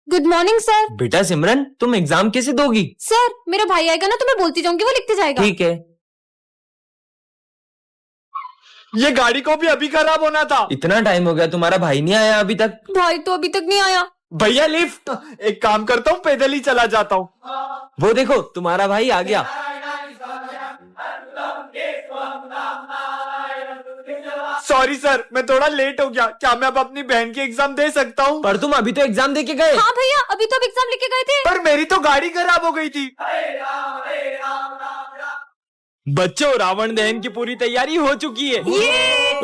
Good morning sir. बेटा सिमरन, तुम exam कैसे दोगी? सर मेरा भाई आएगा ना तो मैं बोलती जाऊंगी, वो लिखते जाएगा। ठीक है। ये गाड़ी को भी अभी खराब होना था। इतना टाइम हो गया, तुम्हारा भाई नहीं आया अभी तक? भाई तो अभी तक नहीं आया। भैया लिफ्ट। एक काम करता हूँ, पैदल ही चला जाता हूँ। वो देखो तुम्हारा भाई आ गया। सॉरी सर, मैं थोड़ा लेट हो गया। क्या मैं अब अपनी बहन की एग्जाम दे सकता हूँ? पर तुम अभी तो एग्जाम दे के गए। हाँ भैया, अभी तो अब एग्जाम लिखे गए थे। पर मेरी तो गाड़ी खराब हो गई थी। बच्चों, रावण दहन की पूरी तैयारी हो चुकी है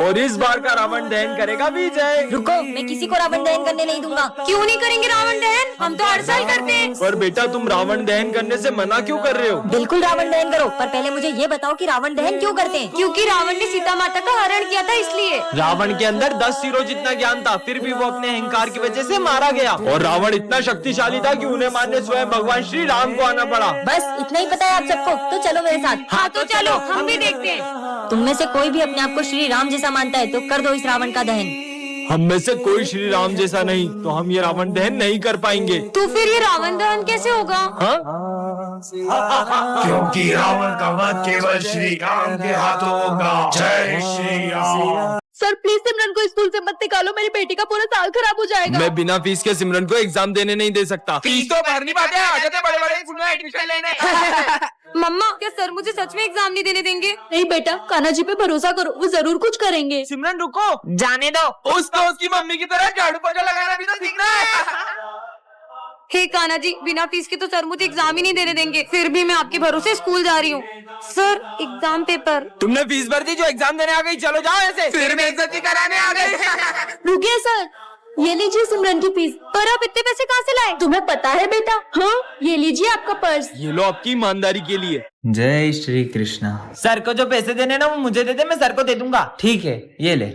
और इस बार का रावण दहन करेगा विजय। रुको, मैं किसी को रावण दहन करने नहीं दूंगा। क्यों नहीं करेंगे रावण दहन? हम तो हर साल करते हैं। पर बेटा तुम रावण दहन करने से मना क्यों कर रहे हो? बिल्कुल रावण दहन करो, पर पहले मुझे ये बताओ कि रावण दहन क्यों करते हैं? क्योंकि रावण ने सीता माता का हरण किया था, इसलिए। रावण के अंदर 10 सिरों जितना ज्ञान था, फिर भी वो अपने अहंकार की वजह से मारा गया। और रावण इतना शक्तिशाली था कि उन्हें मारने स्वयं भगवान श्री राम को आना पड़ा। बस इतना ही पता है आप सबको, तो चलो मेरे साथ। हाँ तो चलो, हम भी देखते हैं। तुम में से कोई भी अपने आप को श्री राम जैसा मानता है तो कर दो इस रावण का दहन। हम में से कोई श्री राम जैसा नहीं, तो हम ये रावण दहन नहीं कर पाएंगे। तो फिर ये रावण दहन कैसे होगा? हाँ? क्योंकि रावण का वध केवल श्री राम के हाथों होगा। जय श्री राम। सर प्लीज सिमरन को स्कूल से मत निकालो, मेरी बेटी का पूरा साल खराब हो जाएगा। मैं बिना फीस के सिमरन को एग्जाम देने नहीं दे सकता। फीस तो भरनी बात है, आ जाते बड़े-बड़े स्कूल में एडमिशन लेने। मम्मा, क्या सर मुझे सच में एग्जाम नहीं देने देंगे? नहीं बेटा, कान्हा जी पे भरोसा करो, वो जरूर कुछ करेंगे। सिमरन रुको, जाने दो, उसकी मम्मी की तरह झाड़ू पोछा लगाना भी तो सीखना है। हे कान्हा जी, बिना फीस के तो सर मुझे एग्जाम ही नहीं देने देंगे। फिर भी मैं आपके भरोसे स्कूल जा रही हूँ। Sir exam paper. तुमने फीस भर दी जो एग्जाम देने आ गई, चलो जाओ ऐसे। फिर बेइज्जती कराने आ गए। रुकिए सर, ये लीजिए सिमरन की फीस। पर आप इतने पैसे कहाँ से लाए? तुम्हें पता है बेटा? हाँ, ये लीजिए आपका पर्स। ये लो आपकी ईमानदारी के लिए। जय श्री कृष्णा। सर को जो पैसे देने ना वो मुझे दे दे, मैं सर को दे दूंगा। ठीक है, ये ले।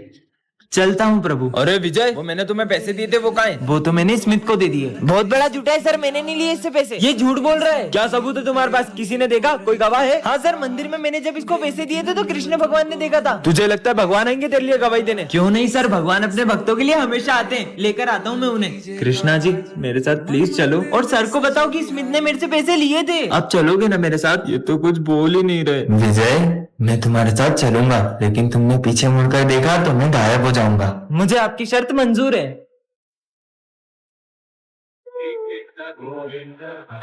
चलता हूँ प्रभु। अरे विजय, वो मैंने तुम्हें पैसे दिए थे वो कहाँ हैं? वो तो मैंने स्मिथ को दे दिए। बहुत बड़ा झूठा है सर, मैंने नहीं लिए इससे पैसे। ये झूठ बोल रहा है। क्या सबूत है तुम्हारे पास? किसी ने देखा? कोई गवाह है? हाँ सर, मंदिर में मैंने जब इसको पैसे दिए थे तो कृष्ण भगवान ने देखा था। तुझे लगता है भगवान आएंगे तेरे लिए गवाही देने? क्यों नहीं सर, भगवान अपने भक्तों के लिए हमेशा आते हैं, लेकर आता हूँ मैं उन्हें। कृष्णा जी मेरे साथ प्लीज चलो और सर को बताओ कि स्मिथ ने मेरे से पैसे लिए थे। आप चलोगे ना मेरे साथ? ये तो कुछ बोल ही नहीं रहे। विजय, मैं तुम्हारे साथ चलूंगा, लेकिन तुमने पीछे मुड़कर देखा तो मैं गायब हो जाऊंगा। मुझे आपकी शर्त मंजूर है।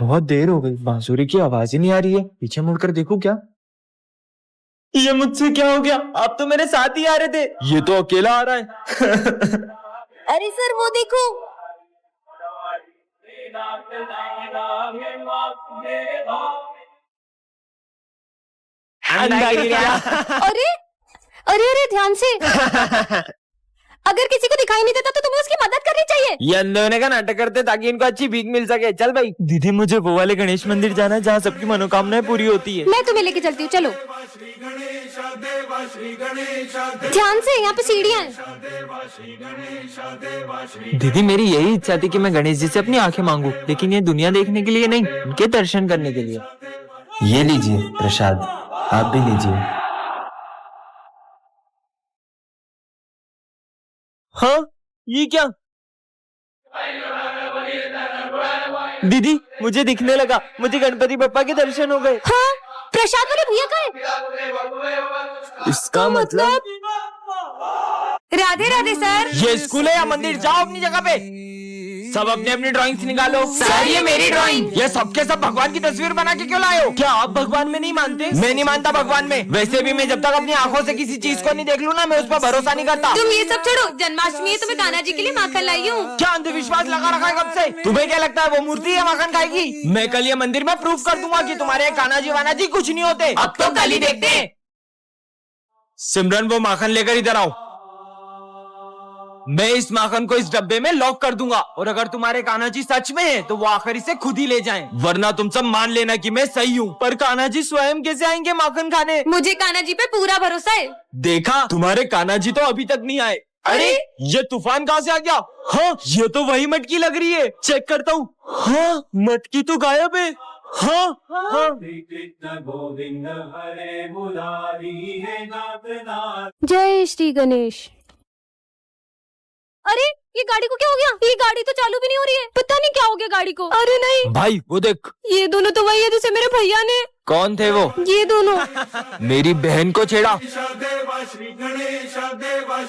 बहुत देर हो गई, बांसुरी की आवाज ही नहीं आ रही है। पीछे मुड़कर देखूं क्या? ये मुझसे क्या हो गया? आप तो मेरे साथ ही आ रहे थे। ये तो अकेला आ रहा है। अरे सर वो देखो। अंडा गिर गया। अरे अरे अरे, ध्यान से। अगर किसी को दिखाई नहीं देता तो तुम्हें उसकी मदद करनी चाहिए। ये अंधे होने का नाटक करते ताकि इनको अच्छी भीख मिल सके। चल भाई। दीदी मुझे वो वाले गणेश मंदिर जाना है जहाँ सबकी मनोकामनाएं पूरी होती है। मैं तुम्हें लेके चलती हूँ, चलो। ध्यान से, यहाँ पे सीढ़ियाँ हैं। दीदी मेरी यही इच्छा थी कि मैं गणेश जी से अपनी आंखें मांगू, लेकिन ये दुनिया देखने के लिए नहीं, उनके दर्शन करने के लिए। ये लीजिए प्रसाद, आप भी लीजिए। हाँ, ये क्या? दीदी मुझे दिखने लगा, मुझे गणपति बप्पा के दर्शन हो गए। हाँ, प्रसाद वाले भैया कहाँ है? इसका मतलब राधे राधे सर। ये स्कूल है या मंदिर? जाओ अपनी जगह पे। सब अपनी अपनी ड्राइंग्स निकालो। सर ये मेरी ड्राइंग। ये सबके सब भगवान की तस्वीर बना के क्यों लाए हो? क्या आप भगवान में नहीं मानते? मैं नहीं मानता भगवान में। वैसे भी मैं जब तक अपनी आंखों से किसी चीज को नहीं देख लूं ना, मैं उस पर भरोसा नहीं करता। तुम ये सब छोड़ो, जन्माष्टमी है तो मैं कान्हा जी के लिए माखन लाई हूँ। क्या अंधविश्वास लगा रखा है कब से? तुम्हें क्या लगता है वो मूर्ति है माखन खाएगी? मैं कल ये मंदिर में प्रूफ कर दूंगा कि तुम्हारे कान्हा जी वाना जी कुछ नहीं होते। अब तो कल ही देखते हैं। सिमरन वो माखन लेकर इधर आओ। मैं इस माखन को इस डब्बे में लॉक कर दूंगा और अगर तुम्हारे कान्हा जी सच में हैं, तो वो आखिर इसे खुद ही ले जाएं, वरना तुम सब मान लेना कि मैं सही हूँ। पर कान्हा जी स्वयं कैसे आएंगे माखन खाने? मुझे कान्हा जी पे पूरा भरोसा है। देखा, तुम्हारे कान्हा जी तो अभी तक नहीं आए। अरे ये तूफान कहाँ से आ गया? हाँ, ये तो वही मटकी लग रही है। चेक करता हूँ। हाँ, मटकी तो गायब है। हाँ हाँ। जय श्री गणेश। अरे ये गाड़ी को क्या हो गया? ये गाड़ी तो चालू भी नहीं हो रही है, पता नहीं क्या हो गया गाड़ी को। अरे नहीं, भाई वो देख, ये दोनों तो वही है जिसे मेरे भैया ने। कौन थे वो? ये दोनों। मेरी बहन को छेड़ा।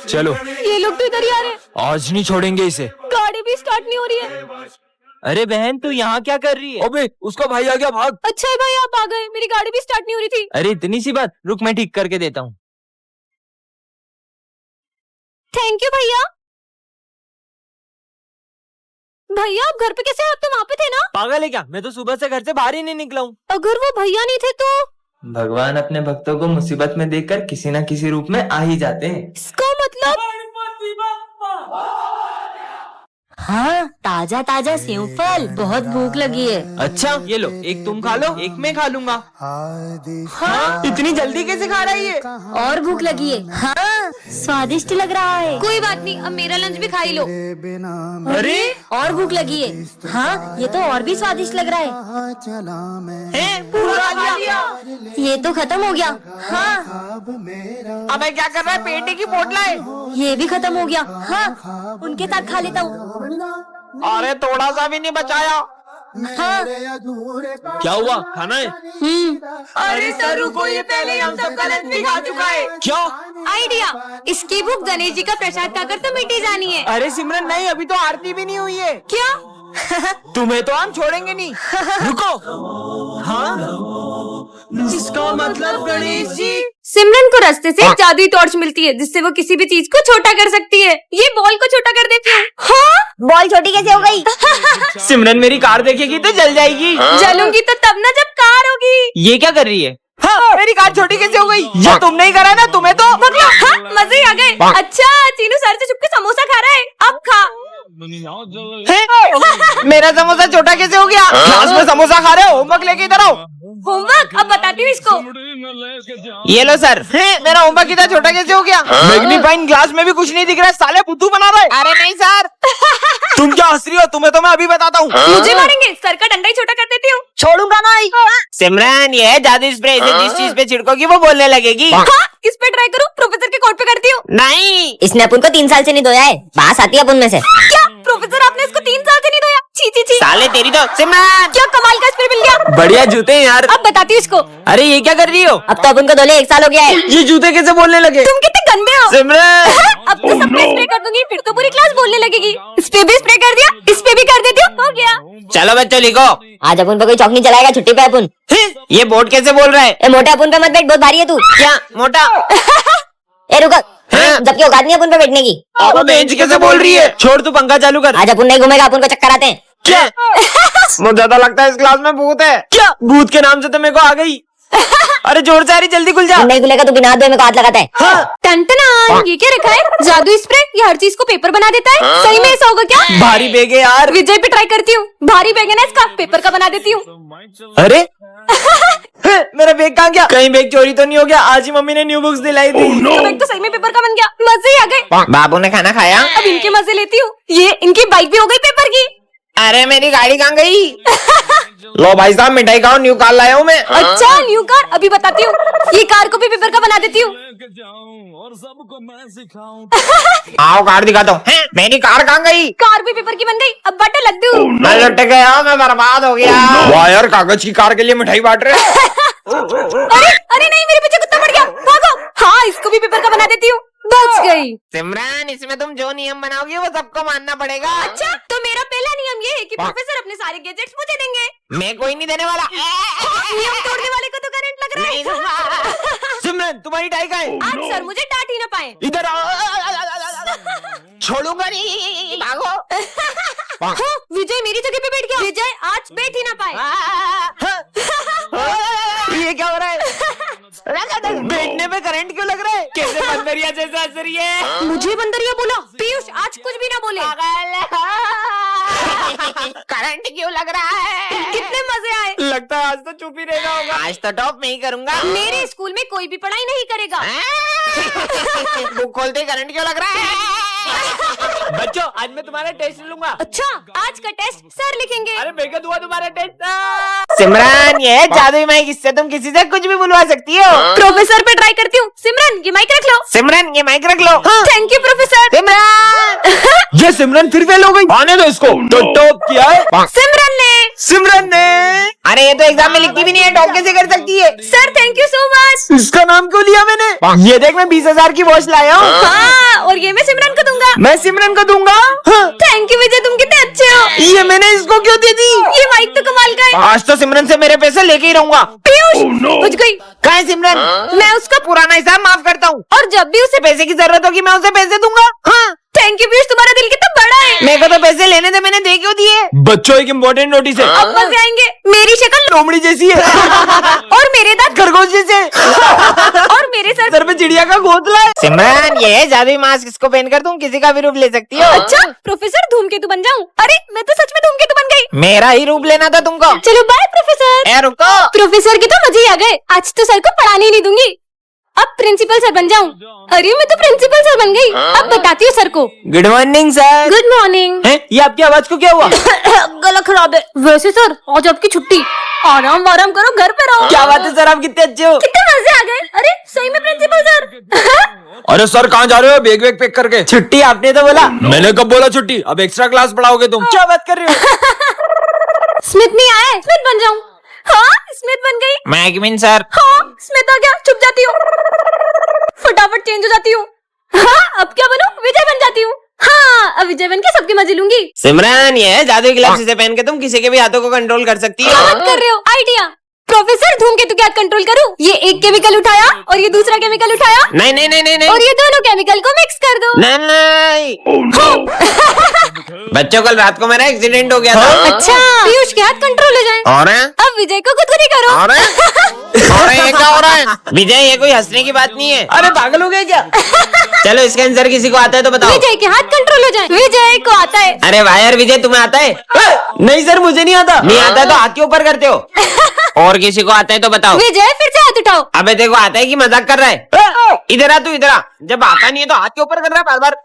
चलो, ये लोग तो इधर ही आ रहे हैं। आज नहीं छोड़ेंगे इसे। गाड़ी भी स्टार्ट नहीं हो रही है। अरे बहन तू यहाँ क्या कर रही है? अबे उसका भाई आ गया, भाग। अच्छा है भाई आप आ गए, मेरी गाड़ी भी स्टार्ट नहीं हो रही थी। अरे इतनी सी बात, रुक मैं ठीक करके देता हूँ। थैंक यू भैया। भैया आप घर पे कैसे? आप तो वहाँ पे थे ना। पागल है क्या? मैं तो सुबह से घर से बाहर ही नहीं निकला हूँ। अगर वो भैया नहीं थे तो? भगवान अपने भक्तों को मुसीबत में देखकर किसी न किसी रूप में आ ही जाते हैं। इसका मतलब? हाँ, ताजा ताजा सेव फल, बहुत भूख लगी है। अच्छा ये लो, एक तुम खा लो, एक मैं खा लूंगा। हाँ, इतनी जल्दी कैसे खा रहा है ये? और भूख लगी है। हाँ, स्वादिष्ट लग रहा है। कोई बात नहीं, अब मेरा लंच भी खा ही लो। अरे और भूख लगी है। हाँ, ये तो और भी स्वादिष्ट लग रहा है। पूरा खा लिया। ये तो खत्म हो गया। हाँ, अबे क्या कर रहा है? पेटे की पोटला है। ये भी खत्म हो गया। हाँ, उनके साथ खा लेता हूँ। अरे थोड़ा सा भी नहीं बचाया। हाँ। क्या हुआ? खाना है? अरे सर रुको, ये पहले ही हम सबका लंच भी खा चुका है। क्या? आइडिया, इसकी भूख गणेश जी का प्रसाद खाकर तो मिटी जानी है। अरे सिमरन नहीं, अभी तो आरती भी नहीं हुई है। क्या? तुम्हें तो हम छोड़ेंगे नहीं। रुको। हाँ, इसका मतलब गणेश जी। सिमरन को रास्ते से एक जादुई टॉर्च मिलती है जिससे वो किसी भी चीज को छोटा कर सकती है। ये बॉल को छोटा कर देती हूँ। हाँ? बॉल छोटी कैसे हो गई? सिमरन मेरी कार देखेगी तो जल जाएगी। जलूंगी तो तब ना जब कार होगी। ये क्या कर रही है? हाँ, मेरी कार छोटी कैसे हो गई? ये तुमने ही करा ना, तुम्हें तो। हाँ, मजे ही आ गए। अच्छा चीनू सर से छुप के समोसा खा रहा है, अब खा। मेरा समोसा छोटा कैसे हो गया? क्लास में समोसा खा रहे हो? होमवर्क लेके इधर आओ। होमवर्क अब बताती हूँ इसको। ये लो सर। मेरा होमवर्क इतना छोटा कैसे हो गया? मैग्नीफाइंग ग्लास में भी कुछ नहीं दिख रहा है, साले बुद्धू बना रहे। अरे नहीं सर। तुम क्या हंस रही हो? तुम्हें तो मैं अभी बताता हूँ। मुझे मारेंगे? सर का डंडा ही छोटा कर देती हूँ। छोड़ूंगा नहीं। सिमरन ये है जादू स्प्रे, इसे जिस चीज पे छिड़कोगी वो बोलने लगेगी। हाँ, इस पे ट्राई करूँ? प्रोफेसर के कोट पे करती हूँ। नहीं, इसने अपन को 3 साल से नहीं धोया है, बांस आती है अपन में से। क्या प्रोफेसर आपने इसको 3 साल से नहीं धोया? छी छी छी। साले तेरी तो। सिमरन क्या कमाल का स्प्रे मिल गया। बढ़िया जूते हैं यार। अब बताती हूँ इसको। अरे ये क्या कर रही हो? अब तो अपन को धोले 1 साल हो गया है। ये जूते कैसे बोलने लगे? तुम कितने गंदे हो। सिमरन अब तो सब पे स्प्रे कर दूंगी, फिर तो पूरी क्लास बोलने लगेगी। इस पे भी स्प्रे कर दिया, इस पे भी कर देती हूँ, हो गया। चलो बच्चों लिखो। आज अपन पे कोई चौक नहीं चलाएगा, छुट्टी पे अपन। ये बोर्ड कैसे बोल रहा है? ए मोटे, अपन पे मत बैठ, बहुत भारी है तू। क्या मोटा? ए रुक, जबकि औकात नहीं है अपन पे बैठने की। अब बेंच कैसे बोल रही है? छोड़ तू पंखा चालू कर। आज अपन नहीं घूमेगा, अपन को चक्कर आते हैं। क्या? मुझे तो लगता है इस क्लास में भूत है। क्या? भूत के नाम से तो मेरे को आ गई। अरे जोर से आ रही, जल्दी खुल जा। नहीं खुलेगा तो बिना हाथ धोए मेरे को हाथ लगाता है। टन-टन, ये क्या रखा है? जादू स्प्रे, ये हर चीज को पेपर बना देता है। सही में ऐसा होगा क्या? भारी बैग है यार। विजय पे ट्राई करती हूँ, भारी बैग है ना इसका, पेपर का बना देती हूँ। अरे मेरा बैग कहाँ गया? कहीं बैग चोरी तो नहीं हो गया? आज ही मम्मी ने न्यू बुक्स दिलाई थी। तो बैग तो सही में पेपर का बन गया, मजे ही आ गए। बाबू ने खाना खाया? अब इनके मजे लेती हूँ। ये इनकी बाइक भी हो गई पेपर की। अरे मेरी गाड़ी कहाँ गई? लो भाई साहब मिठाई खाओ, न्यू कार लाया हूँ मैं। अच्छा न्यू कार, अभी बताती हूँ। ये कार को भी पेपर का बना देती हूँ। आओ कार दिखाता हूँ। मेरी कार कहाँ गई? कार भी पेपर की बन गई, अब बटे लड्डू। मैं लट गया, मैं बर्बाद हो गया। वाह यार, कागज की कार के लिए मिठाई बांट रहे। अरे अरे नहीं, मेरे पीछे कुत्ता पड़ गया, भागो। हाँ, इसको भी पेपर का बना देती हूँ, बच गई। सिमरन इसमें तुम जो नियम बनाओगे वो सबको मानना पड़ेगा। अच्छा, तो मेरा पहला नियम ये है कि प्रोफेसर अपने सारे गैजेट्स मुझे देंगे। मैं कोई नहीं देने वाला। नियम तोड़ने वाले को तो करंट लग रहा है। सिमरन तुम्हारी टाई कहाँ है? आज सर मुझे डांट ही ना पाए। इधर आओ। छोड़ूंगा नहीं, भागो। हाँ, विजय मेरी जगह पे बैठ गया। विजय आज बैठ ही ना पाए। ये क्या हो रहा है? बैठने में करंट क्यों लग रहा है? कैसे बंदरिया जैसा हंस रही है? मुझे बंदरिया बोला? पीयूष आज कुछ भी ना बोले। करंट क्यों लग रहा है? कितने मजे आए। लगता है आज तो चुप ही रहना होगा। आज तो टॉप में ही करूंगा। मेरे स्कूल में कोई भी पढ़ाई नहीं करेगा। बुक खोलते करंट क्यों लग रहा है? बच्चों आज मैं तुम्हारा टेस्ट लूंगा। अच्छा, आज का टेस्ट सर लिखेंगे। अरे बेटा हुआ तुम्हारा टेस्ट। सिमरन ये जादुई माइक, इससे तुम किसी से कुछ भी बुलवा सकती हो। प्रोफेसर पे ट्राई करती हूँ। सिमरन ये माइक रख लो। सिमरन ये माइक रख लो। Thank you professor. सिमरन ये सिमरन फिर फेल हो गई। आने दो इसको। तो टॉप किया है सिमरन ने। अरे ये तो एग्जाम में लिखती भी नहीं है, टॉप कैसे कर सकती है? Sir thank you so much. इसका नाम क्यों लिया मैंने? ये देख मैं 20,000 की वॉच लाया हूँ। हाँ, और ये मैं सिमरन को दूंगा। मैं सिमरन को दूंगा। थैंक यू विजय, तुम कितने अच्छे हो। ये मैंने इसको क्यों दे दी? ये माइक तो कमाल का है। आज तो सिमरन से मेरे पैसे लेके ही रहूंगा। पीयूष बुझ गई। कहाँ है सिमरन? मैं उसका पुराना हिसाब माफ करता हूँ, और जब भी उसे पैसे की जरूरत होगी मैं उसे पैसे दूंगा। हाँ थैंक यू पीयूष, तुम्हारा दिल कितना बड़ा है। मेरे को तो पैसे लेने थे, मैंने दे क्यों दिए? बच्चों एक इम्पोर्टेंट नोटिस है। अब मजे आएंगे। मेरी शक्ल लोमड़ी जैसी है और मेरे दांत खरगोश जैसे और मेरे सर। सर पे चिड़िया का घोंसला है। सिमरन ये जादुई मास्क, इसको पहनकर तुम किसी का भी रूप ले सकती हो। अच्छा प्रोफेसर धूमकेतु बन जाऊं? अरे मैं तो सच में धूमकेतु बन गई। मेरा ही रूप लेना था तुमको। चलो बाय प्रोफेसर। ए रुको। प्रोफेसर के तो मजे ही आ गए। आज तो सर को पढ़ाने ही नहीं दूंगी। अब प्रिंसिपल सर बन जाऊं। अरे मैं तो प्रिंसिपल सर बन गई। अब बताती हूँ सर को। Good morning sir. Good morning. ये आपकी आवाज को क्या हुआ? गला खराब है। वैसे सर आज आपकी छुट्टी। आराम करो, घर पे रहो। क्या बात है सर, आप कितने अच्छे हो। कितने मजे आ गए। अरे सही में प्रिंसिपल सर। अरे सर कहाँ जा रहे हो? बैग वैग पैक करके। छुट्टी आपने तो बोला। मैंने कब बोला छुट्टी? अब एक्स्ट्रा क्लास पढ़ाओगे तुम? क्या बात कर रहे हो? स्मिथ नहीं आया है, स्मिथ बन जाऊं। हाँ स्मिथ बन गई। मैगमिन सर। हाँ स्मिथ आ गया। चुप जाती हूँ, फटाफट चेंज हो जाती हूँ। हाँ अब क्या बनूं? विजय बन जाती हूँ। हाँ अब विजय बन के सबके मजे लूंगी। सिमरन ये जादुई ग्लव्स से पहन के तुम किसी के भी हाथों को कंट्रोल कर सकती क्या हो। बात कर रहे हो? आइडिया। प्रोफेसर धूमकेतु क्या कंट्रोल करूं? ये एक केमिकल उठाया और ये दूसरा केमिकल उठाया नहीं नहीं नहीं नहीं और ये दोनों केमिकल को मिक्स कर दो। नहीं। बच्चों कल रात को मेरा एक्सीडेंट हो गया था। अच्छा पीयूष के हाथ कंट्रोल हो जाए। और अब विजय को खुद करो। और ये क्या हो रहा है? विजय ये कोई हंसने की बात नहीं है। अरे पागल हो गए क्या? चलो इसका आंसर किसी को आता है तो बताओ। विजय के हाथ कंट्रोल हो जाए। विजय को आता है। अरे वाह यार विजय, तुम्हें आता है? नहीं सर मुझे नहीं आता। नहीं आता तो हाथ के ऊपर करते हो। और किसी को आता है तो बताओ। विजय फिर से हाथ उठाओ। अबे देखो आता है कि मजाक कर रहा है? इधर आ तू, इधर आ। जब आता नहीं है तो हाथ के ऊपर कर रहा है बार बार।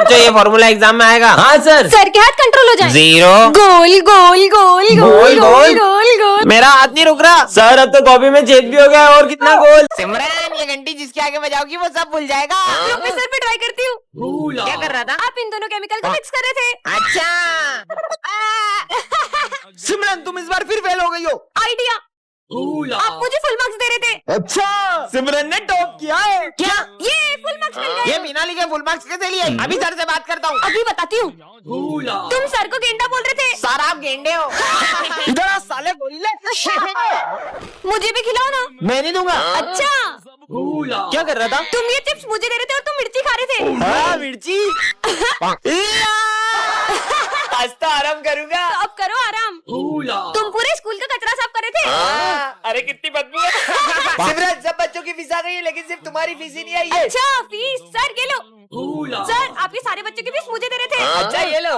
तो ये फॉर्मूला एग्जाम में आएगा। हाँ सर। सर के हाथ कंट्रोल हो जाए। 0 गोल गोल गोल गोल गोल गोल गोल। मेरा हाथ नहीं रुक रहा। सर अब तो कॉपी में छेद भी हो गया और कितना गोल। सिमरन ये घंटी जिसके आगे बजाओगी वो सब भूल जाएगा। प्रोफेसर पे ट्राई करती हूँ। क्या कर रहा था? आप इन दोनों केमिकल को मिक्स कर रहे थे। अच्छा सिमरन तुम इस बार फिर फेल हो गई हो। आइडिया। आप मुझे फुल मार्क्स दे रहे थे। अच्छा सिमरन ने टॉप किया है। क्या? ये फुल मार्क्स मिल गए। ये बिना लिखे फुल मार्क्स कैसे लिए? अभी सर से बात करता हूँ। अभी बताती हूँ। तुम सर को गेंडा बोल रहे थे। सर आप गेंडे हो। इधर आ साले गोरिल्ले। मुझे भी खिलाओ ना। मैं नहीं दूंगा। अच्छा क्या कर रहा था? तुम ये चिप्स मुझे दे रहे थे और तुम मिर्ची खा रहे थे। हाँ मिर्ची। आज तो आराम करूंगा। तो अब करो आराम। तुम पूरे स्कूल का कचरा साफ कर रहे थे। अरे कितनी बदबू है। सिमरन सब बच्चों की फीस आ गई है लेकिन सिर्फ तुम्हारी फीस ही नहीं आई है। अच्छा फीस सर ये लो। सर आपके सारे बच्चों की फीस मुझे दे रहे थे। अच्छा ये लो।